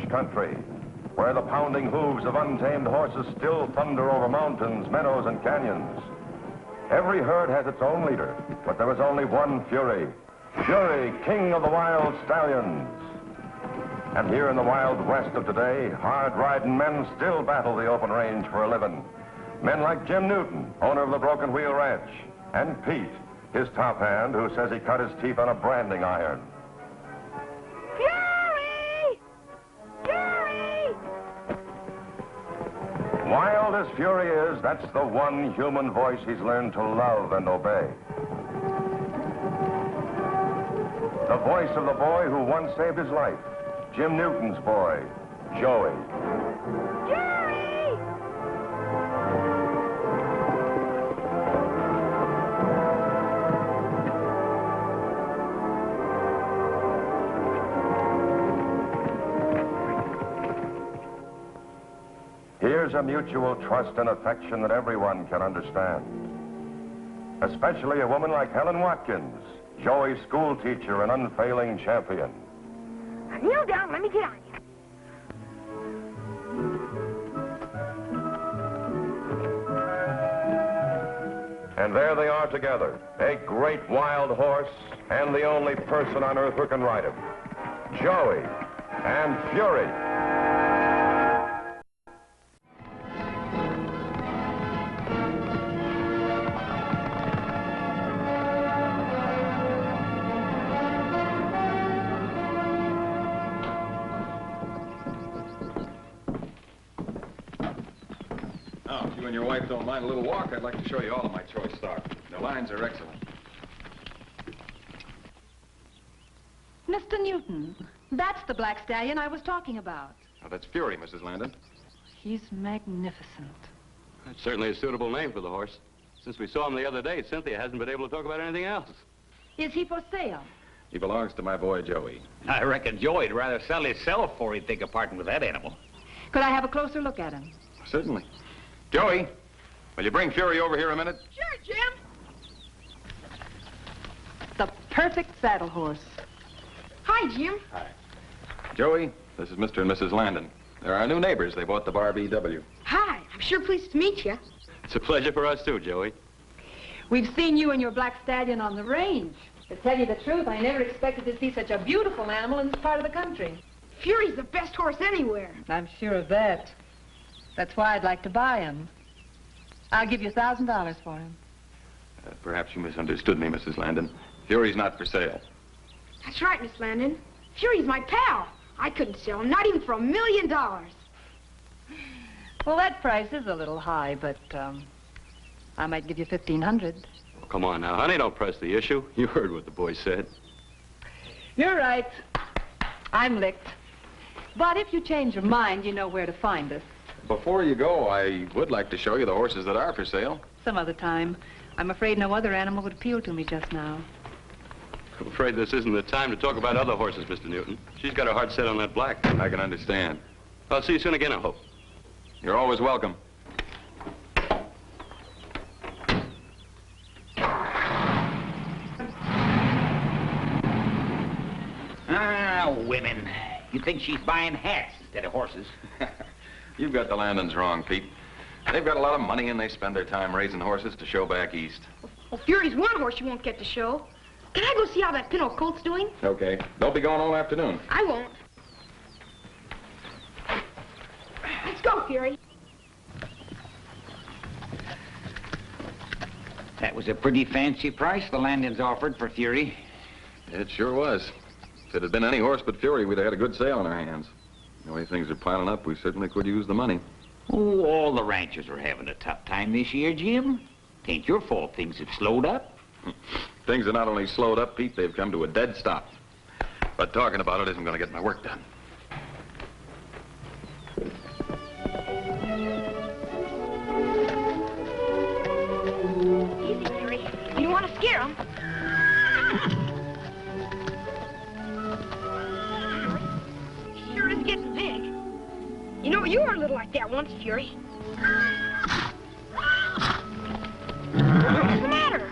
country, where the pounding hooves of untamed horses still thunder over mountains, meadows, and canyons. Every herd has its own leader, but there is only one Fury. Fury, king of the wild stallions. And here in the Wild West of today, hard-riding men still battle the open range for a living. Men like Jim Newton, owner of the Broken Wheel Ranch, and Pete, his top hand, who says he cut his teeth on a branding iron. Fury! Fury! Wild as Fury is, that's the one human voice he's learned to love and obey. The voice of the boy who once saved his life, Jim Newton's boy, Joey. Fury! Here's a mutual trust and affection that everyone can understand. Especially a woman like Helen Watkins, Joey's school teacher and unfailing champion. Now kneel down, let me get on you. And there they are together, a great wild horse and the only person on earth who can ride him. Joey and Fury. And your wife don't mind a little walk, I'd like to show you all of my choice stock. The lines are excellent. Mr. Newton, that's the black stallion I was talking about. Now, that's Fury, Mrs. Landon. He's magnificent. That's certainly a suitable name for the horse. Since we saw him the other day, Cynthia hasn't been able to talk about anything else. Is he for sale? He belongs to my boy, Joey. I reckon Joey'd rather sell himself before he'd take a parting with that animal. Could I have a closer look at him? Certainly. Joey, will you bring Fury over here a minute? Sure, Jim. The perfect saddle horse. Hi, Jim. Hi. Joey, this is Mr. and Mrs. Landon. They're our new neighbors. They bought the bar BW. Hi, I'm sure pleased to meet you. It's a pleasure for us, too, Joey. We've seen you and your black stallion on the range. To tell you the truth, I never expected to see such a beautiful animal in this part of the country. Fury's the best horse anywhere. I'm sure of that. That's why I'd like to buy him. I'll give you $1,000 for him. Perhaps you misunderstood me, Mrs. Landon. Fury's not for sale. That's right, Miss Landon. Fury's my pal. I couldn't sell him, not even for $1 million. Well, that price is a little high, but I might give you $1,500. Oh, come on now, honey, don't press the issue. You heard what the boy said. You're right. I'm licked. But if you change your mind, you know where to find us. Before you go, I would like to show you the horses that are for sale. Some other time. I'm afraid no other animal would appeal to me just now. I'm afraid this isn't the time to talk about other horses, Mr. Newton. She's got her heart set on that black. I can understand. I'll see you soon again, I hope. You're always welcome. Ah, women. You think she's buying hats instead of horses? You've got the Landons wrong, Pete. They've got a lot of money and they spend their time raising horses to show back east. Well, Fury's one horse you won't get to show. Can I go see how that Pinto colt's doing? Okay. Don't be going all afternoon. I won't. Let's go, Fury. That was a pretty fancy price the Landons offered for Fury. It sure was. If it had been any horse but Fury, we'd have had a good sale on our hands. The way things are piling up, we certainly could use the money. Oh, all the ranchers are having a tough time this year, Jim. Tain't your fault things have slowed up. Things are not only slowed up, Pete, they've come to a dead stop. But talking about it isn't going to get my work done. Easy, Fury. You don't want to scare him. He sure is getting big. You know, you were a little like that once, Fury. What's the matter?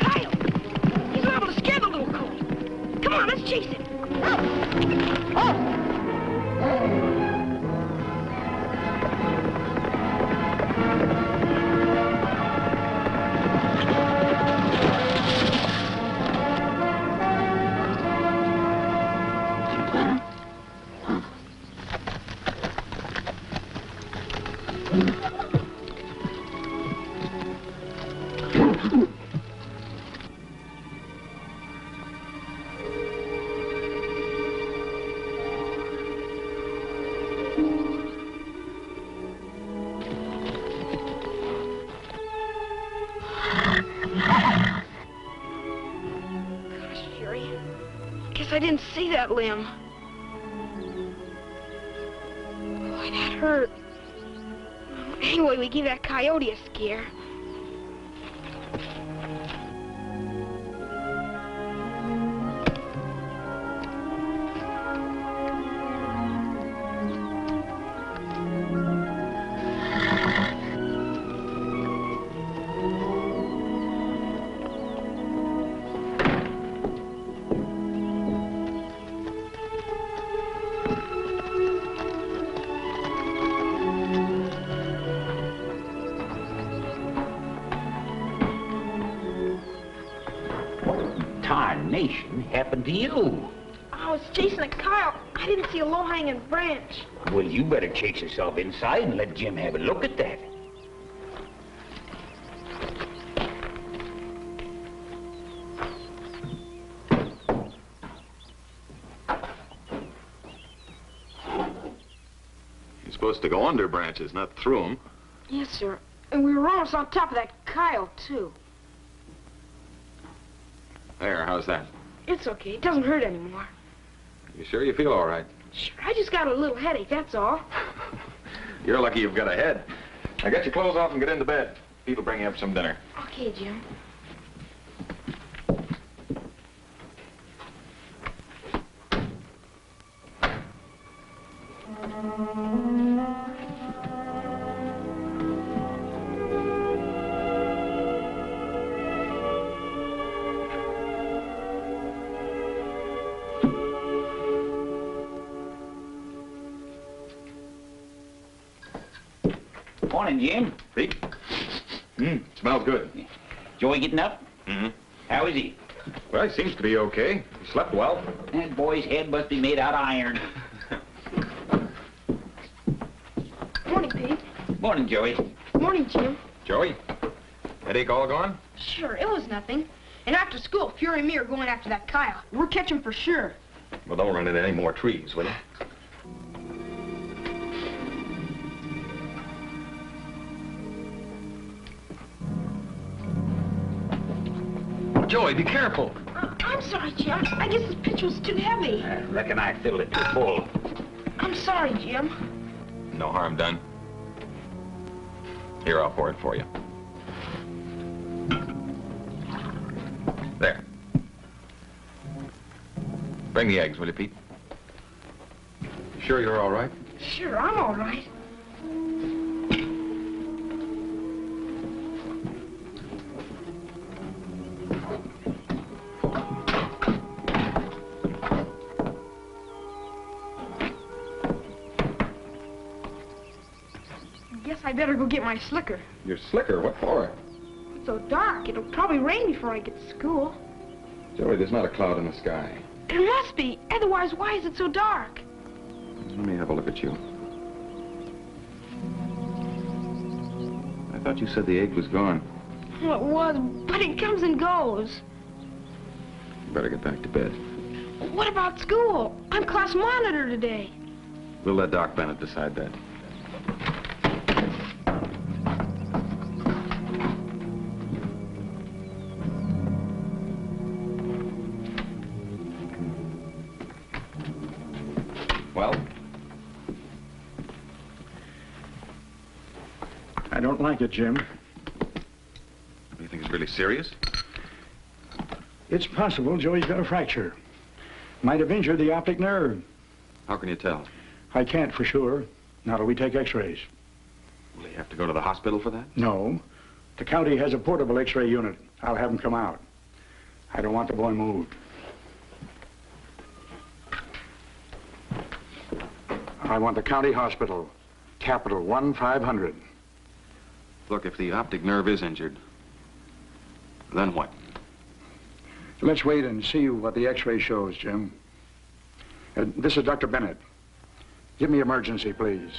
Kyle, he's liable to scare the little colt. Come on, let's chase him. I didn't see that limb. Boy, that hurt. Anyway, we gave that coyote a scare. Tarnation happened to you? I was chasing a coyote. I didn't see a low-hanging branch. Well, you better chase yourself inside and let Jim have a look at that. You're supposed to go under branches, not through them. Yes, sir. And we were almost on top of that coyote, too. There, how's that? It's okay. It doesn't hurt anymore. You sure you feel all right? Sure, I just got a little headache, that's all. You're lucky you've got a head. Now get your clothes off and get into bed. Pete will bring you up some dinner. Okay, Jim. Morning, Jim. Pete? Smells good. Joey getting up? Mm-hmm. How is he? Well, he seems to be okay. He slept well. That boy's head must be made out of iron. Morning, Pete. Morning, Joey. Morning, Jim. Joey, headache all gone? Sure, it was nothing. And after school, Fury and me are going after that coyote. We'll catch him for sure. Well, don't run into any more trees, will you? Joey, be careful. I'm sorry, Jim. I guess this pitch was too heavy. I reckon I filled it too full. I'm sorry, Jim. No harm done. Here, I'll pour it for you. There. Bring the eggs, will you, Pete? You sure you're all right? Sure, I'm all right. Guess I better go get my slicker. Your slicker? What for? It's so dark. It'll probably rain before I get to school. Joey, there's not a cloud in the sky. There must be. Otherwise, why is it so dark? Let me have a look at you. I thought you said the egg was gone. Well, it was, but it comes and goes. You better get back to bed. What about school? I'm class monitor today. We'll let Doc Bennett decide that. Well? I don't like it, Jim. Do you think it's really serious? It's possible Joey's got a fracture. Might have injured the optic nerve. How can you tell? I can't for sure. Not till we take x-rays. Will he have to go to the hospital for that? No. The county has a portable x-ray unit. I'll have him come out. I don't want the boy moved. I want the county hospital. Capital 1500. Look, if the optic nerve is injured, then what? Let's wait and see what the x-ray shows, Jim. This is Dr. Bennett. Give me emergency, please.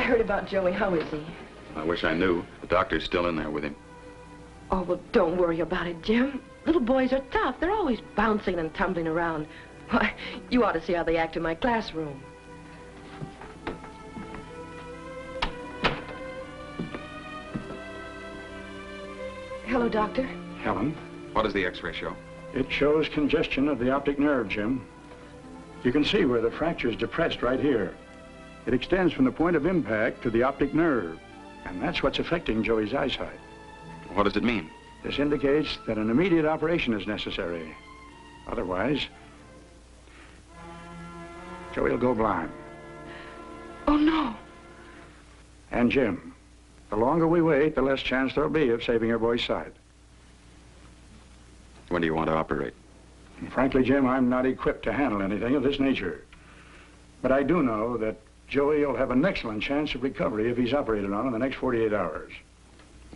heard about Joey. How is he? I wish I knew. The doctor's still in there with him. Oh, well, don't worry about it, Jim. Little boys are tough. They're always bouncing and tumbling around. Why, you ought to see how they act in my classroom. Hello, Doctor. Helen, What does the x-ray show? it shows congestion of the optic nerve, Jim. You can see where the fracture is depressed right here. It extends from the point of impact to the optic nerve, and that's what's affecting Joey's eyesight. What does it mean? This indicates that an immediate operation is necessary. Otherwise, Joey will go blind. Oh, no. And Jim, the longer we wait, the less chance there'll be of saving your boy's sight. When do you want to operate? And frankly, Jim, I'm not equipped to handle anything of this nature. But I do know that Joey will have an excellent chance of recovery if he's operated on in the next 48 hours.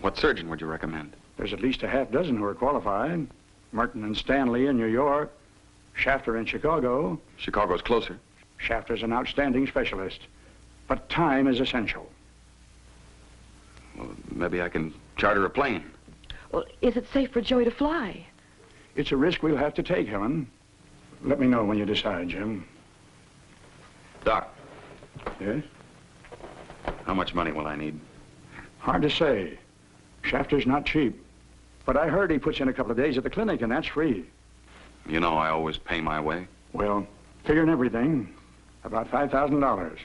What surgeon would you recommend? There's at least a half dozen who are qualified. Merton and Stanley in New York, Shafter in Chicago. Chicago's closer. Shafter's an outstanding specialist, but time is essential. Well, maybe I can charter a plane. Well, is it safe for Joey to fly? It's a risk we'll have to take, Helen. Let me know when you decide, Jim. Doc, Yes? how much money will I need? Hard to say. Shafter's not cheap. But I heard he puts in a couple of days at the clinic, and that's free. You know I always pay my way. Well, figuring everything, about $5,000.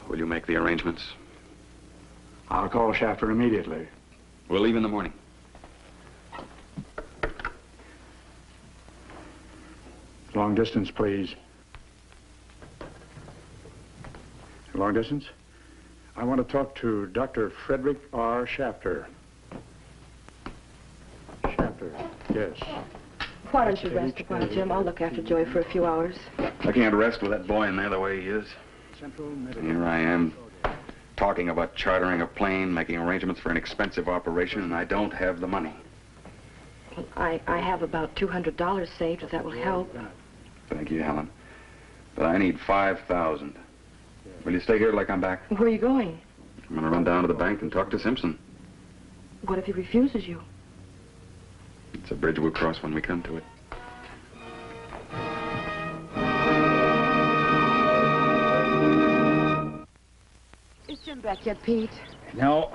Will you make the arrangements? I'll call Shafter immediately. We'll leave in the morning. Long distance, please. Long distance? I want to talk to Dr. Frederick R. Shafter. Shafter, yes. Why don't you rest a while, Jim? I'll look after Joey for a few hours. I can't rest with that boy in there the way he is. Here I am, talking about chartering a plane, making arrangements for an expensive operation, and I don't have the money. I have about $200 saved, if that will help. Thank you, Helen. But I need $5,000. Will you stay here till I come back? Where are you going? I'm going to run down to the bank and talk to Simpson. What if he refuses you? It's a bridge we'll cross when we come to it. Is Jim back yet, Pete? No,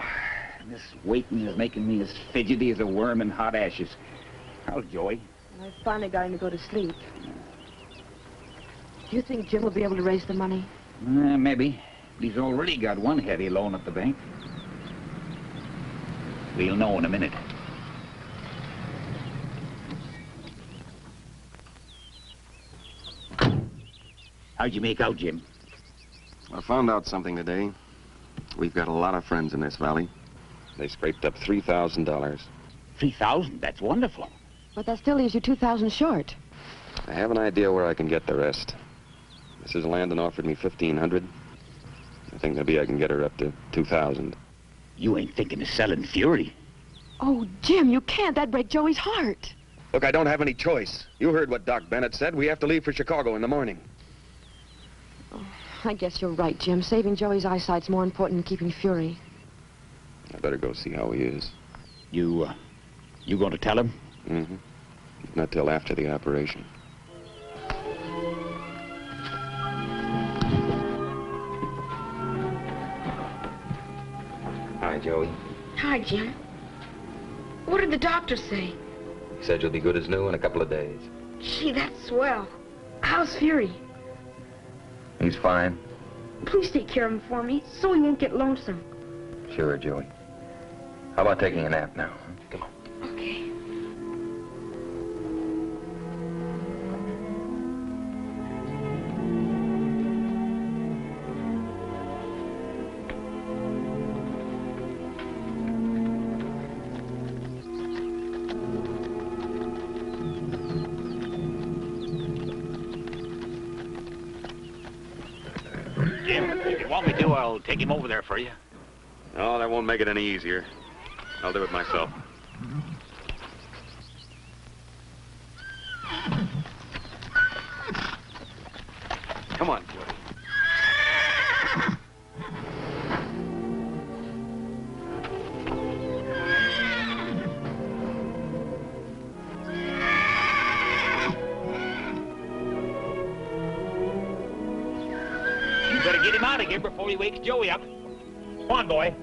this waiting is making me as fidgety as a worm in hot ashes. How's Joey? I finally got him to go to sleep. Do you think Jim will be able to raise the money? Maybe. He's already got one heavy loan at the bank. We'll know in a minute. How'd you make out, Jim? I found out something today. We've got a lot of friends in this valley. They scraped up $3,000. 3,000? That's wonderful. But that still leaves you 2,000 short. I have an idea where I can get the rest. Mrs. Landon offered me $1,500. I think maybe I can get her up to $2,000. You ain't thinking of selling Fury. Oh, Jim, you can't. That'd break Joey's heart. Look, I don't have any choice. You heard what Doc Bennett said. We have to leave for Chicago in the morning. Oh, I guess you're right, Jim. Saving Joey's eyesight's more important than keeping Fury. I better go see how he is. You going to tell him? Mm-hmm. Not till after the operation. Hi, Joey. Hi, Jim. What did the doctor say? He said you'll be good as new in a couple of days. Gee, that's swell. How's Fury? He's fine. Please take care of him for me, so he won't get lonesome. Sure, Joey. How about taking a nap now? Come on. Okay. Jim, if you want me to, I'll take him over there for you. No, that won't make it any easier. I'll do it myself. Come on, Joey. before he wakes Joey up. Come on, boy.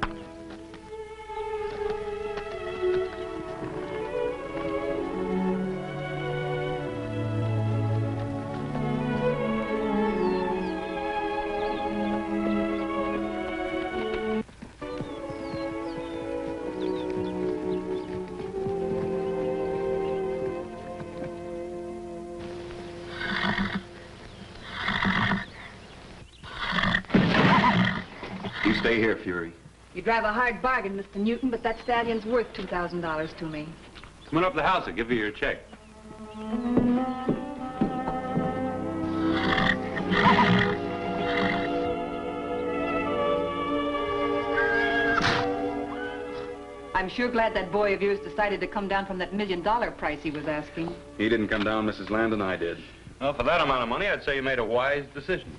You stay here, Fury. You drive a hard bargain, Mr. Newton, but that stallion's worth $2,000 to me. Come on up to the house. I'll give you your check. I'm sure glad that boy of yours decided to come down from that $1 million price he was asking. He didn't come down, Mrs. Landon, I did. Well, for that amount of money, I'd say you made a wise decision.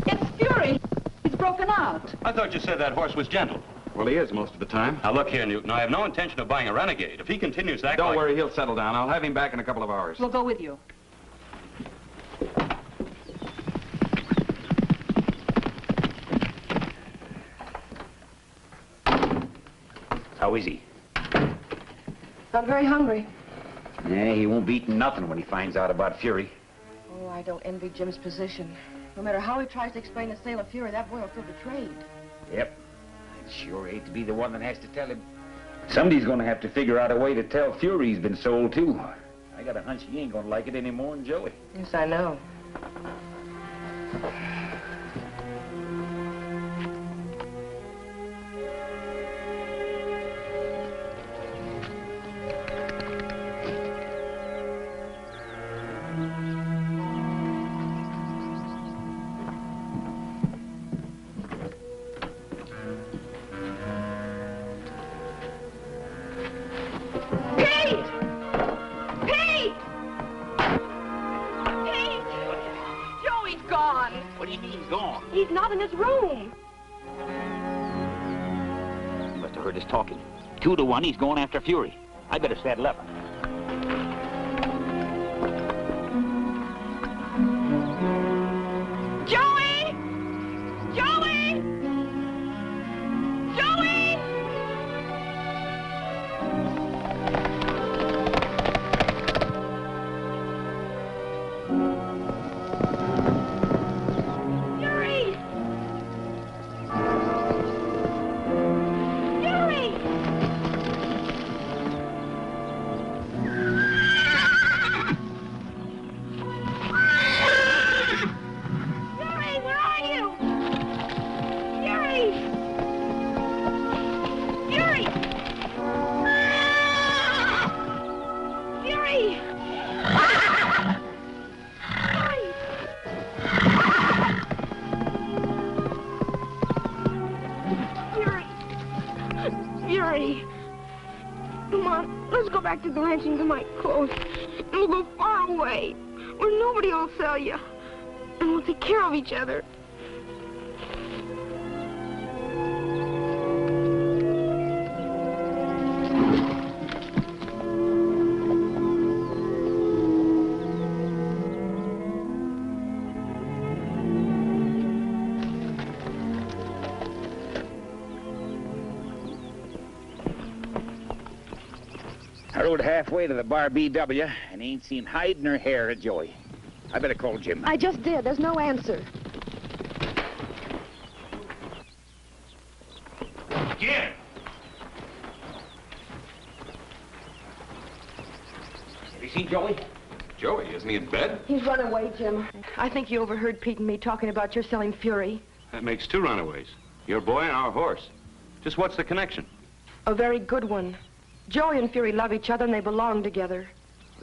It's Fury. He's broken out. I thought you said that horse was gentle. Well, he is most of the time. Now, look here, Newton. I have no intention of buying a renegade. If he continues to act Don't like... worry, he'll settle down. I'll have him back in a couple of hours. We'll go with you. How is he? Not very hungry. Yeah, he won't be eating nothing when he finds out about Fury. Oh, I don't envy Jim's position. No matter how he tries to explain the sale of Fury, that boy will feel betrayed. Yep. I'd sure hate to be the one that has to tell him. Somebody's gonna have to figure out a way to tell Fury he's been sold, too. I got a hunch he ain't gonna like it any more than Joey. Yes, I know. What do you mean he's gone? He's not in his room. He must have heard us talking. 2 to 1, he's going after Fury. I better saddle up. Joey! Joey! Joey! Fury! Fury! Fury, where are you? Fury! Fury! Fury! Fury! Fury! Come on, let's go back to the ranch and get my clothes. And we'll go far away, where nobody will sell you. And we'll take care of each other. I rode halfway to the bar BW and ain't seen hide nor hair of Joey. I better call Jim. I just did. There's no answer. Jim! Have you seen Joey? Joey, isn't he in bed? He's run away, Jim. I think you overheard Pete and me talking about your selling Fury. That makes 2 runaways. Your boy and our horse. Just what's the connection? A very good one. Joey and Fury love each other and they belong together.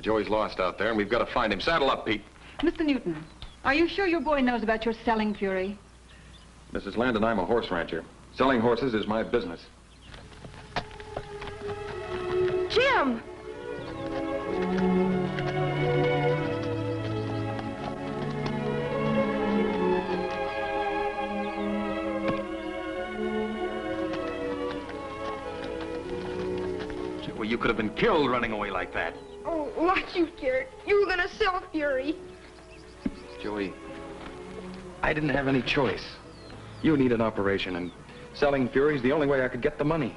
Joey's lost out there, and we've got to find him. Saddle up, Pete. Mr. Newton, are you sure your boy knows about your selling Fury? Mrs. Landon, I'm a horse rancher. Selling horses is my business. Jim! Well, you could have been killed running away like that. Oh, what you cared? You were gonna sell Fury. Joey, I didn't have any choice. You need an operation, and selling Fury's the only way I could get the money.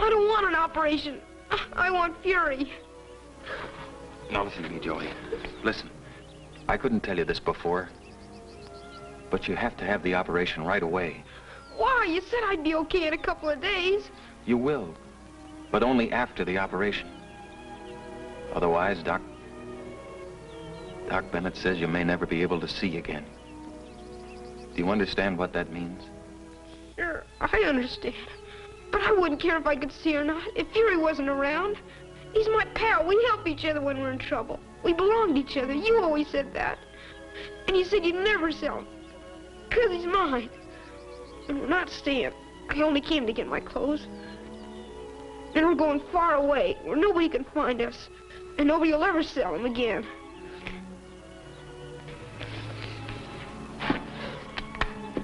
I don't want an operation. I want Fury. Now listen to me, Joey. Listen, I couldn't tell you this before, but you have to have the operation right away. Why? You said I'd be okay in a couple of days. You will, but only after the operation. Otherwise, Doc Bennett says you may never be able to see again. Do you understand what that means? Sure, I understand. But I wouldn't care if I could see or not, if Fury wasn't around. He's my pal. We help each other when we're in trouble. We belong to each other. You always said that. And you said you'd never sell him, because he's mine. And we're not staying. I only came to get my clothes. And we're going far away, where nobody can find us. And nobody will ever sell him again.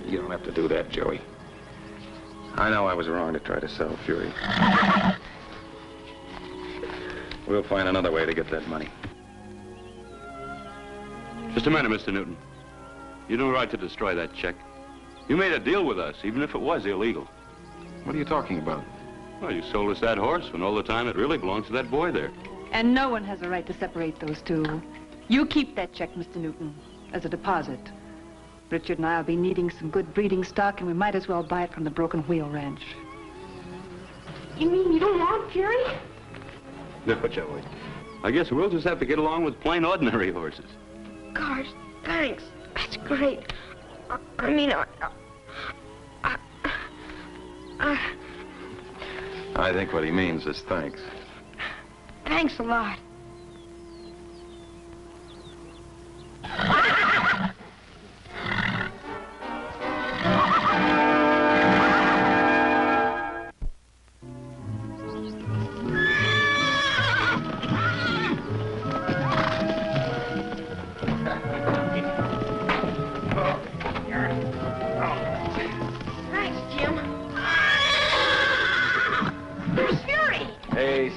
You don't have to do that, Joey. I know I was wrong to try to sell Fury. We'll find another way to get that money. Just a minute, Mr. Newton. You no right to destroy that check. You made a deal with us, even if it was illegal. What are you talking about? Well, you sold us that horse when all the time it really belongs to that boy there. And no one has a right to separate those two. You keep that check, Mr. Newton, as a deposit. Richard and I will be needing some good breeding stock, and we might as well buy it from the Broken Wheel Ranch. You mean you don't want Fury? No, Joey. I guess we'll just have to get along with plain ordinary horses. Gosh, thanks. That's great. I think what he means is thanks. Thanks a lot.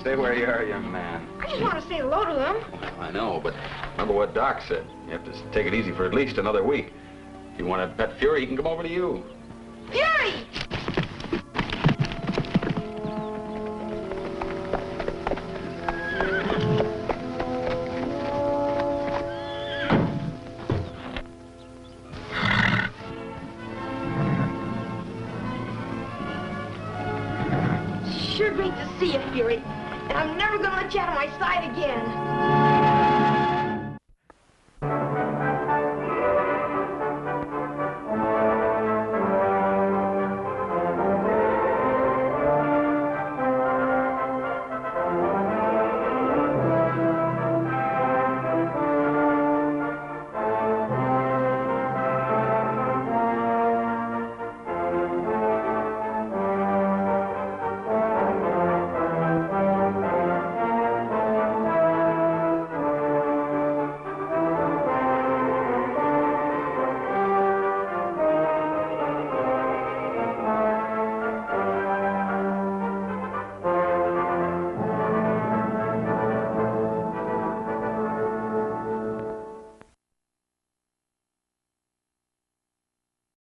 Stay where you are, young man. I just want to say hello to them. Well, I know, but remember what Doc said. You have to take it easy for at least another week. If you want to pet Fury, he can come over to you. Fury! Sure great to see you, Fury. And I'm never gonna let you out of my sight again.